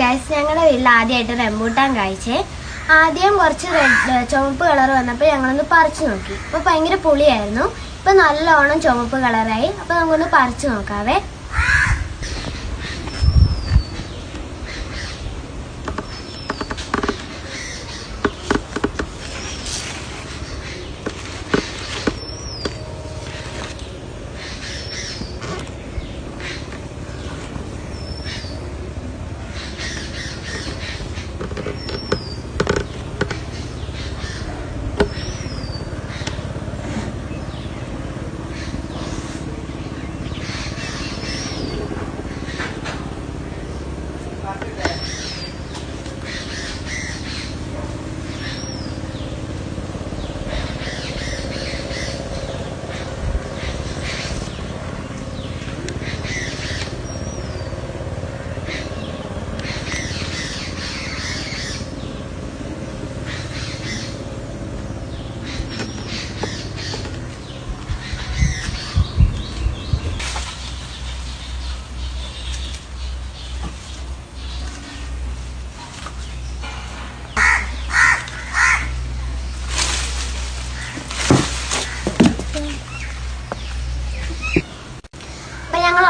Guys, ഞങ്ങളുടെ വീട്ടിൽ ആദ്യമായിട്ട് റംബൂട്ടാൻ കഴിച്ചേ. ആദ്യം കുറച്ച് ചുവപ്പ് കളർ വന്നപ്പോൾ ഞങ്ങളൊന്ന് പറിച്ചു നോക്കി. അപ്പോൾ ഭയങ്കര പുളിയായിരുന്നു. ഇപ്പം നല്ലോണം ചുവപ്പ് കളറായി. അപ്പോൾ നമുക്കൊന്ന് പറിച്ചു നോക്കാവേ.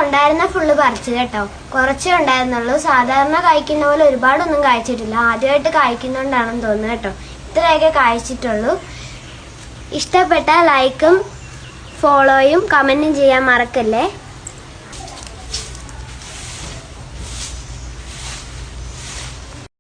ഉണ്ടായിരുന്ന ഫുള്ള് പറിച്ചു കേട്ടോ. കുറച്ചേ ഉണ്ടായിരുന്നുള്ളൂ. സാധാരണ കഴിക്കുന്ന പോലെ ഒരുപാടൊന്നും കഴിച്ചിട്ടില്ല. ആദ്യമായിട്ട് കഴിക്കുന്നോണ്ടാണെന്ന് തോന്നുന്നു കേട്ടോ. ഇത്രയൊക്കെ കഴിച്ചിട്ടുള്ളൂ. ഇഷ്ടപ്പെട്ടാൽ ലൈക്കും ഫോളോയും കമന്റും ചെയ്യാൻ മറക്കല്ലേ.